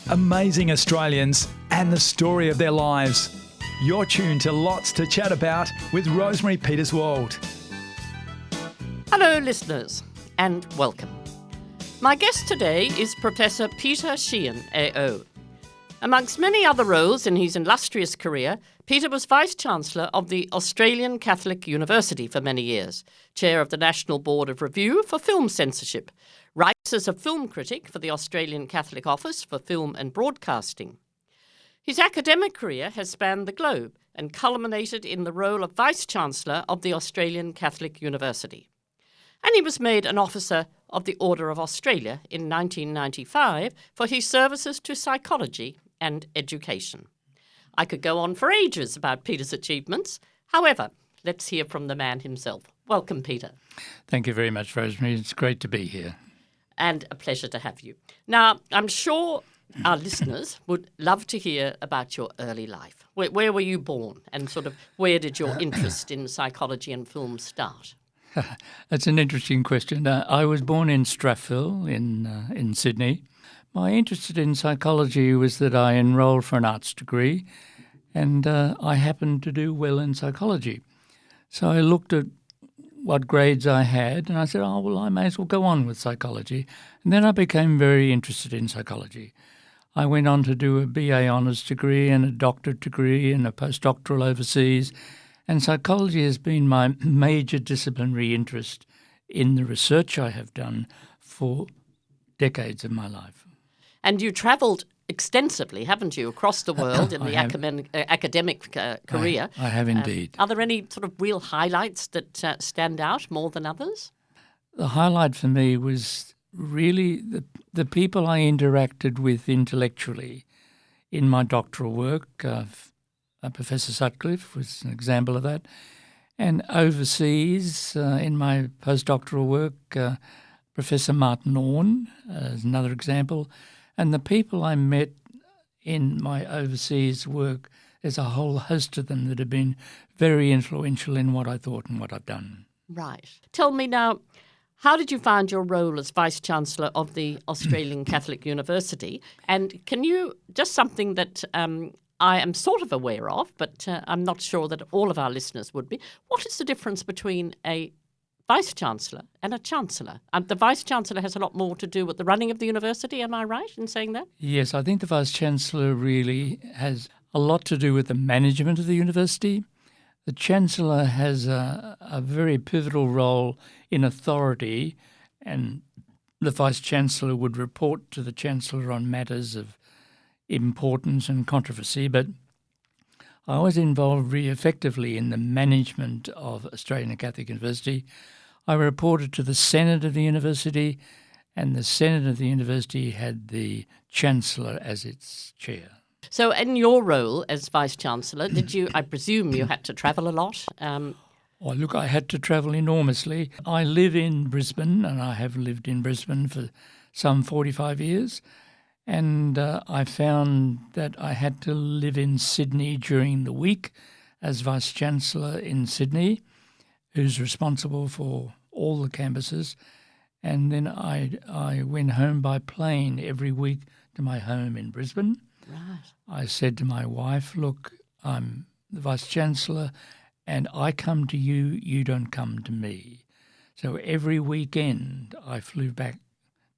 amazing Australians and the story of their lives. You're tuned to Lots to Chat About with Rosemary Peterswald. Hello listeners and welcome. My guest today is Professor Peter Sheehan, AO. Amongst many other roles in his illustrious career, Peter was Vice-Chancellor of the Australian Catholic University for many years, Chair of the National Board of Review for Film Censorship, writes as a film critic for the Australian Catholic Office for Film and Broadcasting. His academic career has spanned the globe and culminated in the role of Vice-Chancellor of the Australian Catholic University. And he was made an Officer of the Order of Australia in 1995 for his services to psychology and education. I could go on for ages about Peter's achievements. However, let's hear from the man himself. Welcome, Peter. Thank you very much, Rosemary. It's great to be here. And a pleasure to have you. Now, I'm sure our listeners would love to hear about your early life. Where were you born and sort of where did your interest in psychology and film start? That's an interesting question. I was born in Strathville in Sydney. My interest in psychology was that I enrolled for an arts degree and I happened to do well in psychology. So I looked at what grades I had and I said, I may as well go on with psychology. And then I became very interested in psychology. I went on to do a BA honours degree and a doctorate degree and a postdoctoral overseas. And psychology has been my major disciplinary interest in the research I have done for decades of my life. And you travelled extensively, haven't you, across the world in the academic career? I have indeed. Are there any sort of real highlights that stand out more than others? The highlight for me was really the people I interacted with intellectually in my doctoral work. Professor Sutcliffe was an example of that. And overseas, in my postdoctoral work, Professor Martin Orne is another example. And the people I met in my overseas work, there's a whole host of them that have been very influential in what I thought and what I've done. Right. Tell me now, how did you find your role as Vice-Chancellor of the Australian Catholic University? And can you, just something that I am sort of aware of, but I'm not sure that all of our listeners would be. What is the difference between a Vice-Chancellor and a Chancellor? The Vice-Chancellor has a lot more to do with the running of the university, am I right in saying that? Yes, I think the Vice-Chancellor really has a lot to do with the management of the university. The Chancellor has a very pivotal role in authority, and the Vice-Chancellor would report to the Chancellor on matters of importance and controversy, but I was involved very effectively in the management of Australian Catholic University. I reported to the Senate of the university, and the Senate of the university had the Chancellor as its chair. So in your role as Vice-Chancellor, did you, I presume you had to travel a lot? Look, I had to travel enormously. I live in Brisbane, and I have lived in Brisbane for some 45 years. And I found that I had to live in Sydney during the week as Vice-Chancellor in Sydney, who's responsible for all the campuses. And then I went home by plane every week to my home in Brisbane. Right. I said to my wife, look, I'm the Vice-Chancellor and I come to you, you don't come to me. So every weekend I flew back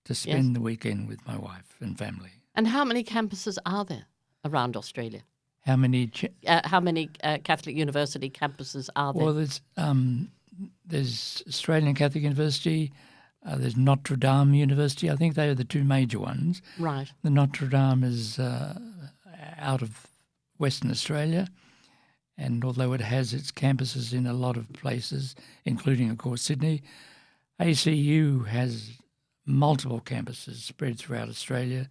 to spend the weekend with my wife and family. And how many campuses are there around Australia? How many Catholic University campuses are there? Well, there's Australian Catholic University, there's Notre Dame University. I think they are the two major ones. Right. The Notre Dame is out of Western Australia, and although it has its campuses in a lot of places, including, of course, Sydney, ACU has multiple campuses spread throughout Australia.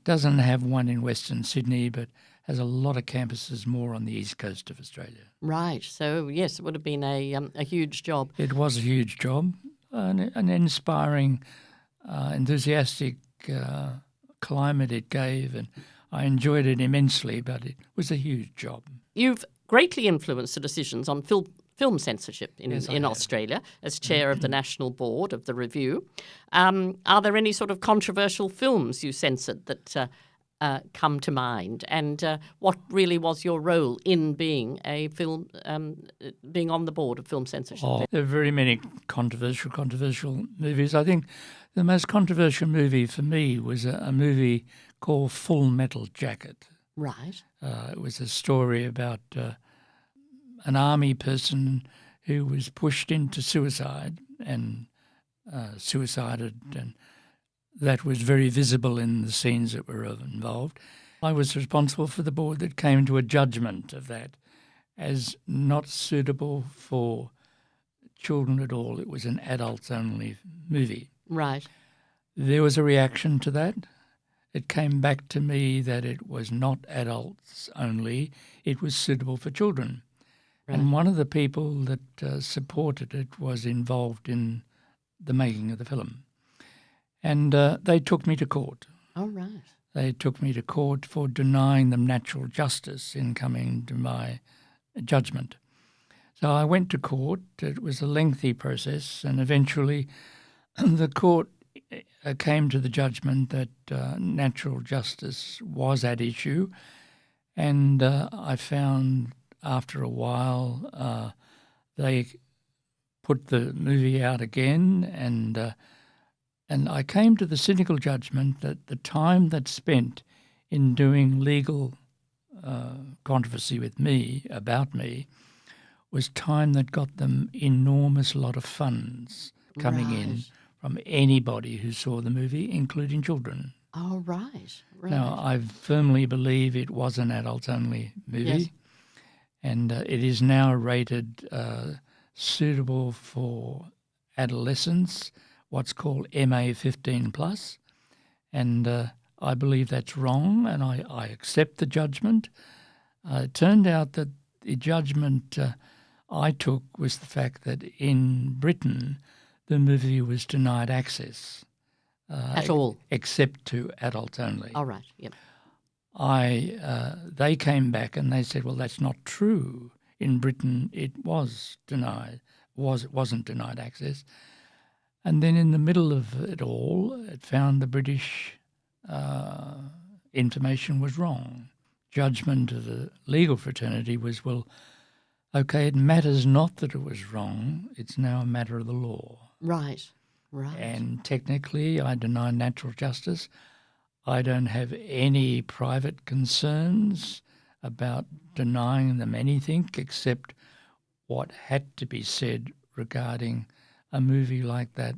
Doesn't have one in Western Sydney, but has a lot of campuses more on the east coast of Australia. Right. So, yes, it would have been a huge job. It was a huge job, an inspiring, enthusiastic climate it gave, and I enjoyed it immensely, but it was a huge job. You've greatly influenced the decisions on film censorship in Australia as chair of the National Board of the Review. Are there any sort of controversial films you censored that come to mind, and what really was your role in being a film, being on the board of film censorship? There are very many controversial movies. I think the most controversial movie for me was a movie called Full Metal Jacket. Right. It was a story about an army person who was pushed into suicide and suicided, and that was very visible in the scenes that were involved. I was responsible for the board that came to a judgment of that as not suitable for children at all. It was an adults-only movie. Right. There was a reaction to that. It came back to me that it was not adults only, it was suitable for children. Right. And one of the people that supported it was involved in the making of the film. And they took me to court. Oh, right. They took me to court for denying them natural justice in coming to my judgment. So I went to court. It was a lengthy process, and eventually the court came to the judgment that natural justice was at issue, and I found after a while they put the movie out again, and I came to the cynical judgment that the time that's spent in doing legal controversy with me, about me, was time that got them enormous lot of funds coming in from anybody who saw the movie, including children. Oh, right. Now, I firmly believe it was an adults-only movie, yes. And it is now rated suitable for adolescents, what's called MA 15+, and I believe that's wrong, and I accept the judgment. It turned out that the judgment I took was the fact that in Britain the movie was denied access. At all? Except to adults only. Oh, right, yep. They came back and they said, well, that's not true. In Britain it was denied, wasn't denied access. And then in the middle of it all, it found the British information was wrong. Judgment of the legal fraternity was, well, okay, it matters not that it was wrong, it's now a matter of the law. Right, right. And technically I deny natural justice. I don't have any private concerns about denying them anything except what had to be said regarding a movie like that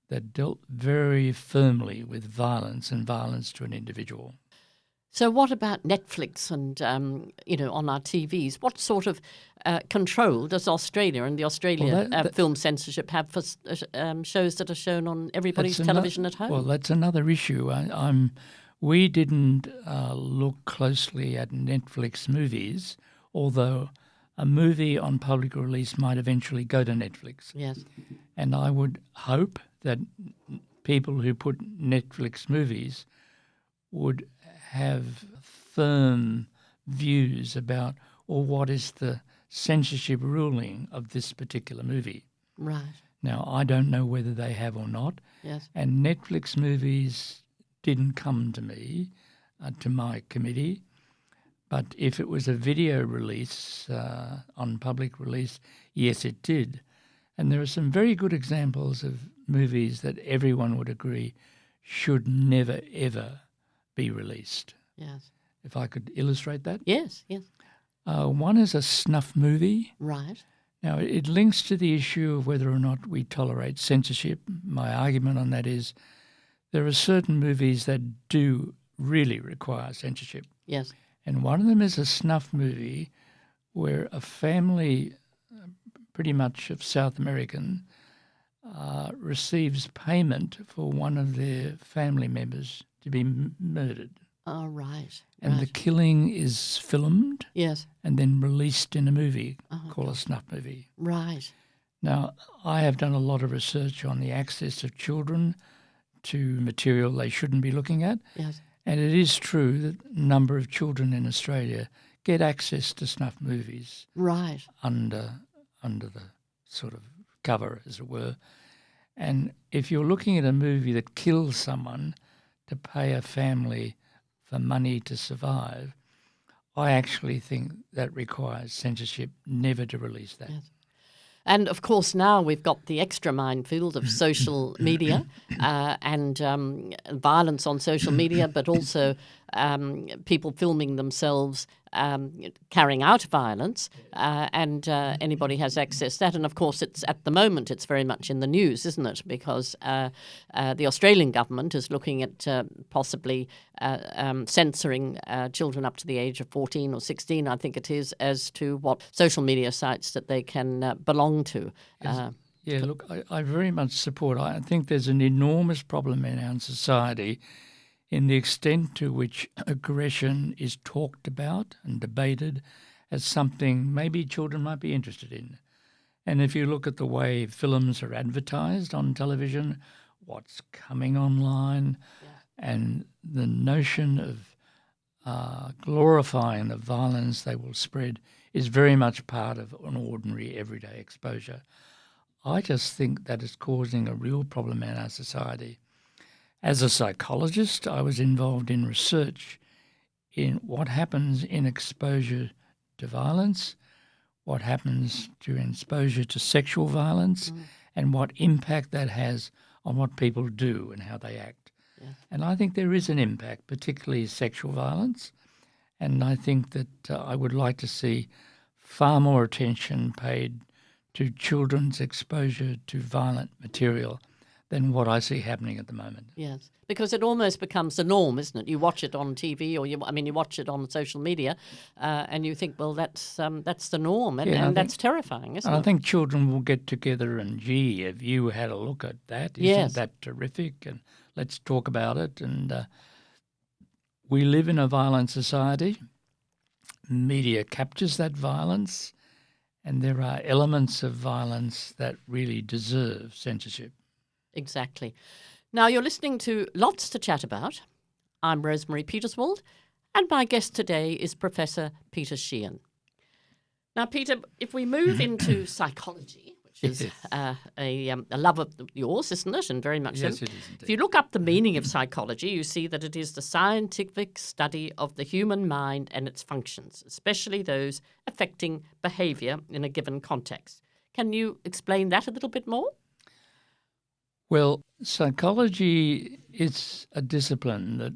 that dealt very firmly with violence and violence to an individual. So what about Netflix and, on our TVs? What sort of control does Australia and the Australian film censorship have for shows that are shown on everybody's television at home? Well, that's another issue. We didn't look closely at Netflix movies, although a movie on public release might eventually go to Netflix. Yes. And I would hope that people who put Netflix movies would have firm views about, or what is the censorship ruling of this particular movie. Right. Now, I don't know whether they have or not. Yes. And Netflix movies didn't come to me, to my committee. But if it was a video release, on public release, yes, it did. And there are some very good examples of movies that everyone would agree should never, ever be released. Yes. If I could illustrate that? Yes, yes. One is a snuff movie. Right. Now, it links to the issue of whether or not we tolerate censorship. My argument on that is there are certain movies that do really require censorship. Yes. And one of them is a snuff movie where a family, pretty much of South American, receives payment for one of their family members to be murdered. Oh, right. And the killing is filmed. Yes. And then released in a movie called a snuff movie. Right. Now, I have done a lot of research on the access of children to material they shouldn't be looking at. Yes. And it is true that a number of children in Australia get access to snuff movies. Right. Under the sort of cover, as it were. And if you're looking at a movie that kills someone, to pay a family for money to survive, I actually think that requires censorship never to release that. Yes. And of course, now we've got the extra minefield of social media and violence on social media, but also people filming themselves carrying out violence, and anybody has access to that. And of course, at the moment, it's very much in the news, isn't it? Because the Australian government is looking at possibly censoring children up to the age of 14 or 16, I think it is, as to what social media sites that they can belong to. Yeah, look, I very much support. I think there's an enormous problem in our society in the extent to which aggression is talked about and debated as something maybe children might be interested in. And if you look at the way films are advertised on television, what's coming online, and the notion of glorifying the violence they will spread is very much part of an ordinary everyday exposure. I just think that is causing a real problem in our society. As a psychologist, I was involved in research in what happens in exposure to violence, what happens during exposure to sexual violence, and what impact that has on what people do and how they act. Yeah. And I think there is an impact, particularly sexual violence, and I think that I would like to see far more attention paid to children's exposure to violent material than what I see happening at the moment. Yes, because it almost becomes the norm, isn't it? You watch it on TV or you watch it on social media, and you think, well, that's the norm, and that's terrifying, isn't it? I think children will get together and, gee, have you had a look at that? Isn't that terrific? And let's talk about it. And we live in a violent society. Media captures that violence, and there are elements of violence that really deserve censorship. Exactly. Now, you're listening to Lots to Chat About. I'm Rosemary Peterswald, and my guest today is Professor Peter Sheehan. Now, Peter, if we move into psychology, which is a love of yours, isn't it? And very much yes, so. It is indeed. If you look up the meaning of psychology, you see that it is the scientific study of the human mind and its functions, especially those affecting behaviour in a given context. Can you explain that a little bit more? Well, psychology is a discipline that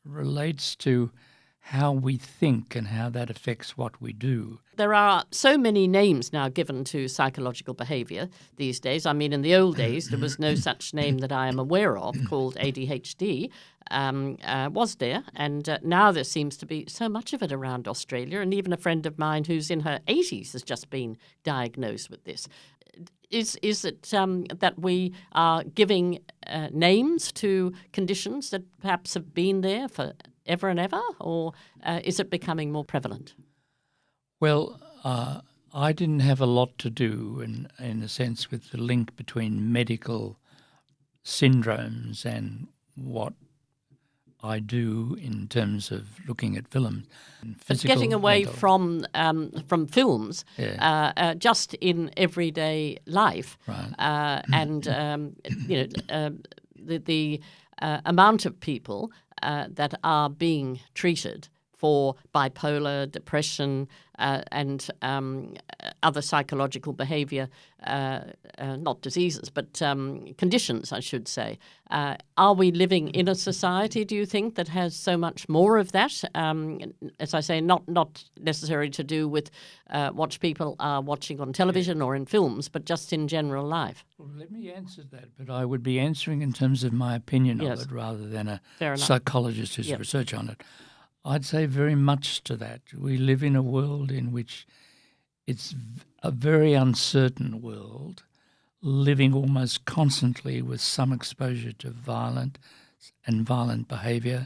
relates to how we think and how that affects what we do. There are so many names now given to psychological behaviour these days. I mean, in the old days, there was no such name that I am aware of called ADHD, was there? And now there seems to be so much of it around Australia, and even a friend of mine who's in her 80s has just been diagnosed with this. Is it that we are giving names to conditions that perhaps have been there for ever and ever, or is it becoming more prevalent? Well, I didn't have a lot to do in a sense with the link between medical syndromes and what I do in terms of looking at films. But getting away from films, just in everyday life, right. And the amount of people that are being treated for bipolar, depression, and other psychological behaviour, not diseases, but conditions, I should say. Are we living in a society, do you think, that has so much more of that? As I say, not necessarily to do with what people are watching on television or in films, but just in general life. Well, let me answer that, but I would be answering in terms of my opinion of it rather than a psychologist who's research on it. I'd say very much to that. We live in a world in which it's a very uncertain world, living almost constantly with some exposure to violent behaviour.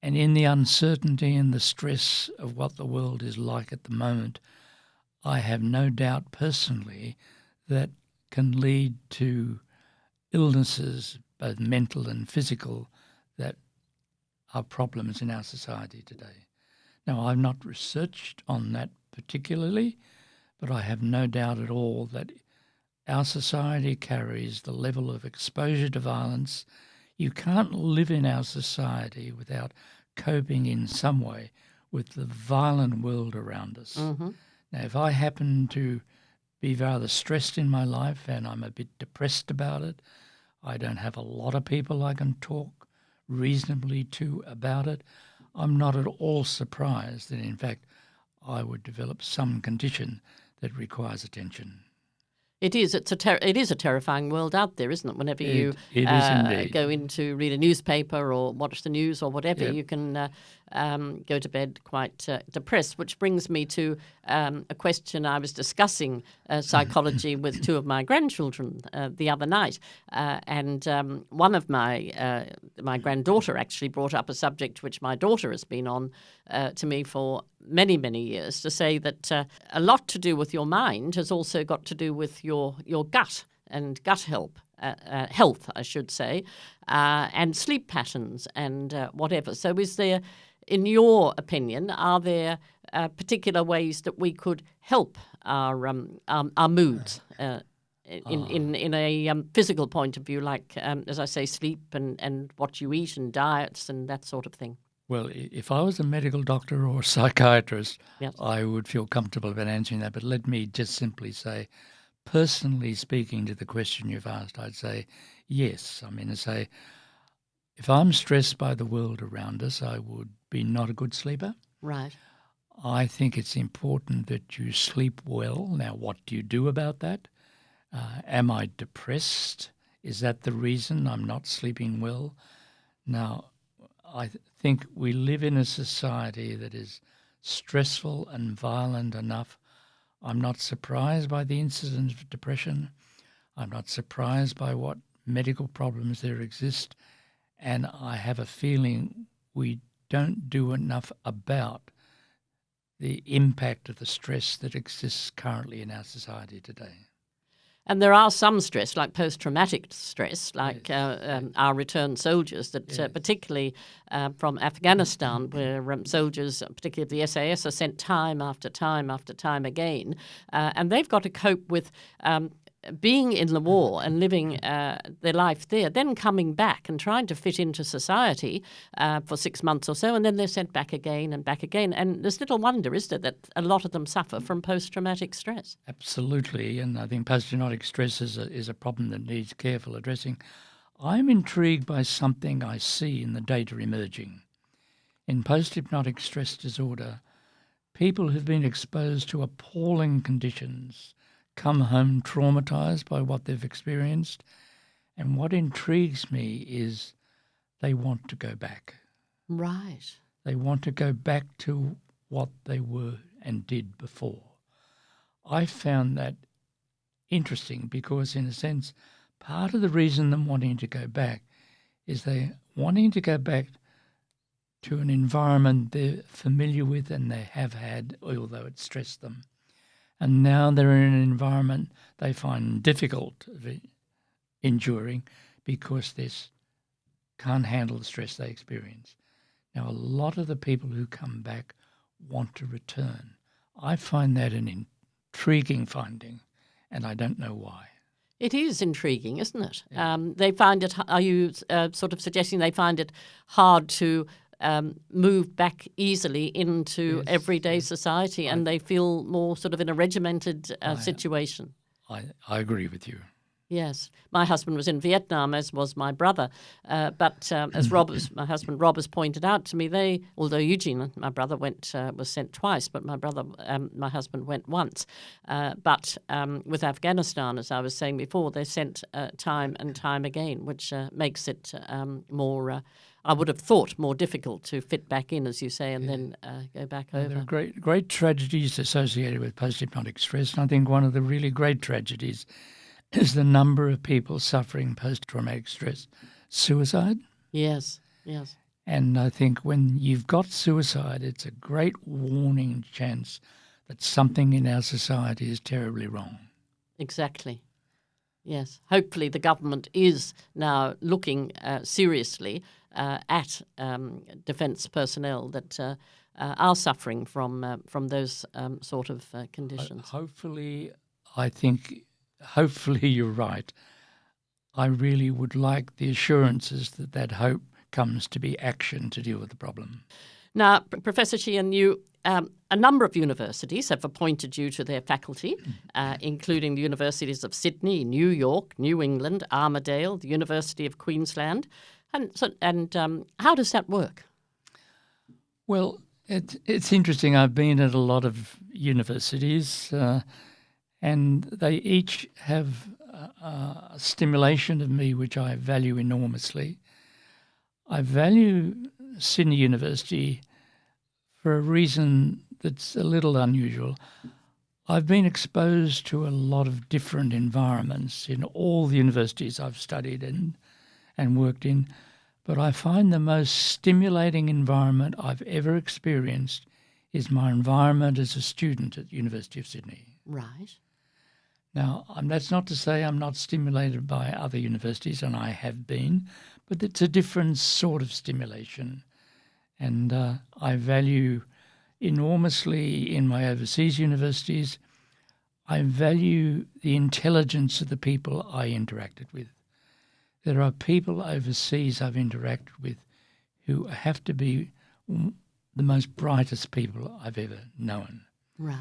And in the uncertainty and the stress of what the world is like at the moment, I have no doubt personally that can lead to illnesses, both mental and physical, that are problems in our society today. Now, I've not researched on that particularly, but I have no doubt at all that our society carries the level of exposure to violence. You can't live in our society without coping in some way with the violent world around us. Mm-hmm. Now, if I happen to be rather stressed in my life and I'm a bit depressed about it, I don't have a lot of people I can talk reasonably to about it, I'm not at all surprised that, in fact, I would develop some condition that requires attention. It is. It is a terrifying world out there, isn't it? Whenever you It is indeed. go in to read a newspaper or watch the news or whatever, Yep. you can go to bed quite depressed. Which brings me to a question. I was discussing psychology with two of my grandchildren the other night, and one of my granddaughter actually brought up a subject which my daughter has been on to me for many, many years, to say that a lot to do with your mind has also got to do with your gut and gut health, I should say, and sleep patterns and whatever. So is there, in your opinion, are there particular ways that we could help our moods in a physical point of view, like, as I say, sleep and what you eat and diets and that sort of thing? Well, if I was a medical doctor or a psychiatrist, Yes. I would feel comfortable about answering that. But let me just simply say, personally speaking to the question you've asked, I'd say yes. I mean, to say, if I'm stressed by the world around us, I would be not a good sleeper. Right. I think it's important that you sleep well. Now, what do you do about that? Am I depressed? Is that the reason I'm not sleeping well? Now, I think we live in a society that is stressful and violent enough. I'm not surprised by the incidence of depression. I'm not surprised by what medical problems there exist. And I have a feeling we don't do enough about the impact of the stress that exists currently in our society today. And there are some stress, like post-traumatic stress, like Yes. our returned soldiers, that Yes. particularly from Afghanistan, where soldiers, particularly of the SAS, are sent time after time after time again. And they've got to cope with being in the war and living their life there, then coming back and trying to fit into society for 6 months or so, and then they're sent back again and back again. And there's little wonder, is there, that a lot of them suffer from post-traumatic stress. Absolutely, and I think post-traumatic stress is a problem that needs careful addressing. I'm intrigued by something I see in the data emerging. In post-hypnotic stress disorder, people who've been exposed to appalling conditions come home traumatized by what they've experienced, and what intrigues me is they want to go back. Right. They want to go back to what they were and did before. I found that interesting because, in a sense, part of the reason them wanting to go back is they wanting to go back to an environment they're familiar with and they have had, although it stressed them. And now they're in an environment they find difficult enduring because they can't handle the stress they experience. Now, a lot of the people who come back want to return. I find that an intriguing finding, and I don't know why. It is intriguing, isn't it? Yeah. They find it. Are you sort of suggesting they find it hard to move back easily into Yes, everyday yes. society, and they feel more sort of in a regimented situation? I agree with you. Yes. My husband was in Vietnam, as was my brother. But as my husband Rob has pointed out to me, although Eugene, my brother, was sent twice, but my husband went once. But with Afghanistan, as I was saying before, they're sent time and time again, which makes it more, I would have thought, more difficult to fit back in, as you say, and then go back over. There are great tragedies associated with post-hypnotic stress, and I think one of the really great tragedies is the number of people suffering post-traumatic stress, suicide. Yes, yes. And I think when you've got suicide, it's a great warning chance that something in our society is terribly wrong. Exactly. Yes. Hopefully the government is now looking seriously at defence personnel that are suffering from those sort of conditions. Hopefully you're right. I really would like the assurances that hope comes to be action to deal with the problem. Now, Professor Sheehan, a number of universities have appointed you to their faculty, including the universities of Sydney, New York, New England, Armidale, the University of Queensland. And how does that work? Well, it's interesting. I've been at a lot of universities and they each have a stimulation of me which I value enormously. I value Sydney University for a reason that's a little unusual. I've been exposed to a lot of different environments in all the universities I've studied in and worked in, but I find the most stimulating environment I've ever experienced is my environment as a student at the University of Sydney. Right. Now, that's not to say I'm not stimulated by other universities, and I have been, but it's a different sort of stimulation. And I value enormously in my overseas universities, I value the intelligence of the people I interacted with. There are people overseas I've interacted with who have to be the most brightest people I've ever known. Right.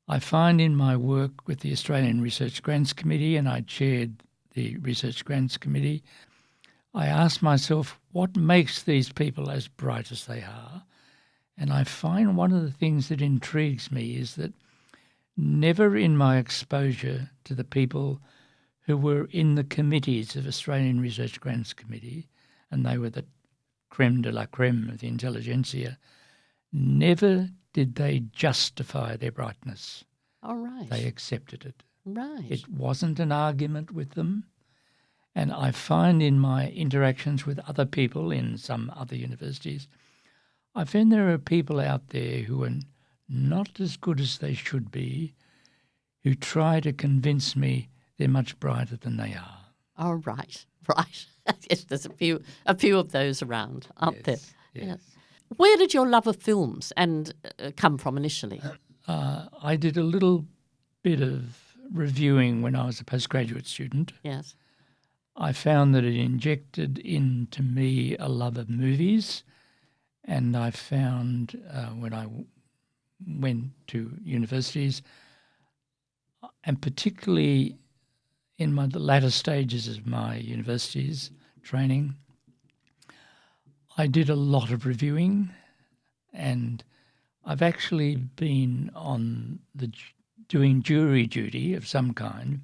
I find in my work with the Australian Research Grants Committee, and I chaired the Research Grants Committee, I ask myself, what makes these people as bright as they are? And I find one of the things that intrigues me is that never in my exposure to the people who were in the committees of Australian Research Grants Committee, and they were the creme de la creme of the intelligentsia, never did they justify their brightness. All right. They accepted it. Right. It wasn't an argument with them. And I find in my interactions with other people in some other universities, I find there are people out there who are not as good as they should be, who try to convince me they're much brighter than they are. Oh, right. Right. Yes, there's a few of those around, aren't there? Yes. Where did your love of films come from initially? I did a little bit of reviewing when I was a postgraduate student. Yes. I found that it injected into me a love of movies, and I found when I went to universities, and particularly in the latter stages of my universities training, I did a lot of reviewing, and I've actually been doing jury duty of some kind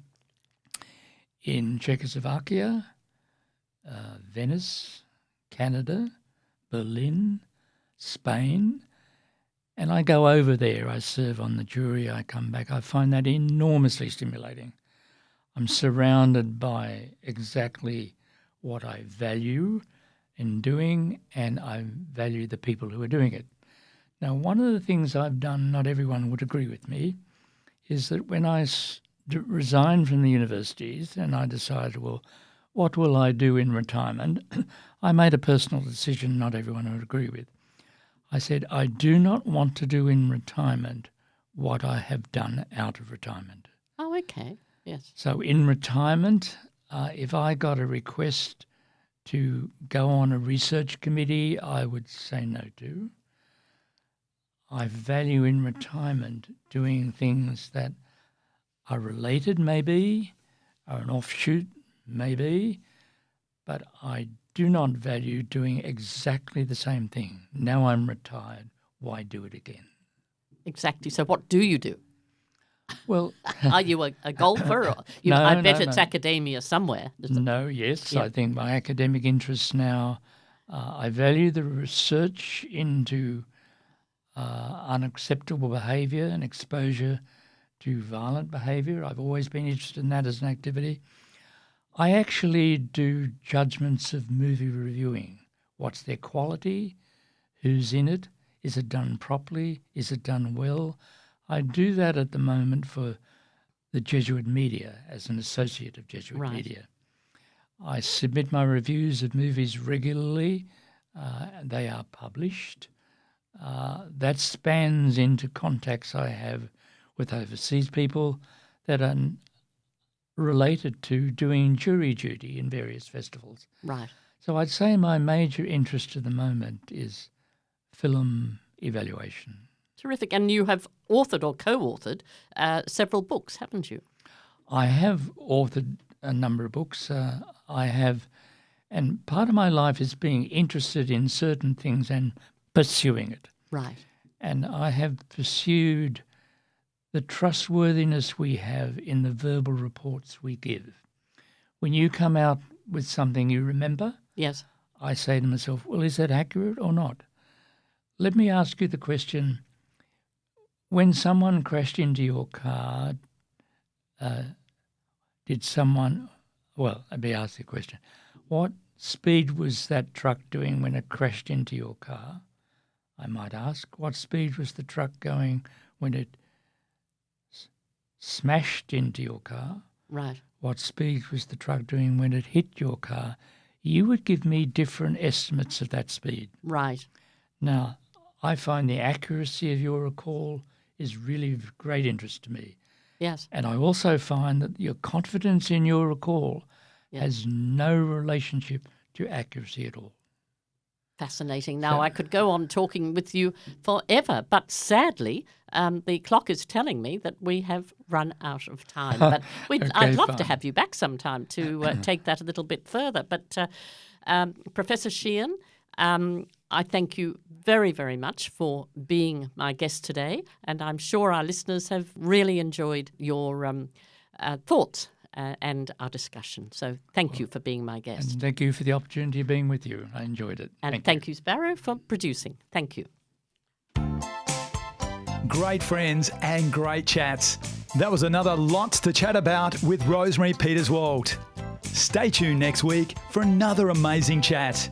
in Czechoslovakia, Venice, Canada, Berlin, Spain, and I go over there, I serve on the jury, I come back. I find that enormously stimulating. I'm surrounded by exactly what I value in doing, and I value the people who are doing it. Now, one of the things I've done, not everyone would agree with me, is that when I resigned from the universities and I decided, well, what will I do in retirement? I made a personal decision not everyone would agree with. I said, I do not want to do in retirement what I have done out of retirement. Oh, okay. Yes. So in retirement, if I got a request to go on a research committee, I would say no to. I value in retirement doing things that are related maybe, are an offshoot maybe, but I do not value doing exactly the same thing. Now I'm retired, why do it again? Exactly. So what do you do? Well, are you a golfer? Or I bet it's academia somewhere. No, yes. Yeah. I think my academic interests now, I value the research into unacceptable behaviour and exposure to violent behaviour. I've always been interested in that as an activity. I actually do judgments of movie reviewing. What's their quality? Who's in it? Is it done properly? Is it done well? I do that at the moment for the Jesuit Media as an associate of Jesuit Media. I submit my reviews of movies regularly. They are published. That spans into contacts I have with overseas people that are related to doing jury duty in various festivals. Right. So I'd say my major interest at the moment is film evaluation. Terrific. And you have authored or co-authored several books, haven't you? I have authored a number of books. And part of my life is being interested in certain things and pursuing it. Right. And I have pursued the trustworthiness we have in the verbal reports we give. When you come out with something you remember, Yes. I say to myself, well, is that accurate or not? Let me ask you the question. When someone crashed into your car, let me ask the question. What speed was that truck doing when it crashed into your car? I might ask, what speed was the truck going when it smashed into your car? Right. What speed was the truck doing when it hit your car? You would give me different estimates of that speed. Right. Now, I find the accuracy of your recall is really of great interest to me. Yes. And I also find that your confidence in your recall has no relationship to accuracy at all. Fascinating. Now, I could go on talking with you forever, but sadly, the clock is telling me that we have run out of time. But I'd love to have you back sometime to take that a little bit further. But Professor Sheehan, I thank you very, very much for being my guest today, and I'm sure our listeners have really enjoyed your thoughts and our discussion. So thank you for being my guest. And thank you for the opportunity of being with you. I enjoyed it. And thank you, Sparrow, for producing. Thank you. Great friends and great chats. That was another Lots to Chat About with Rosemary Peterswald. Stay tuned next week for another amazing chat.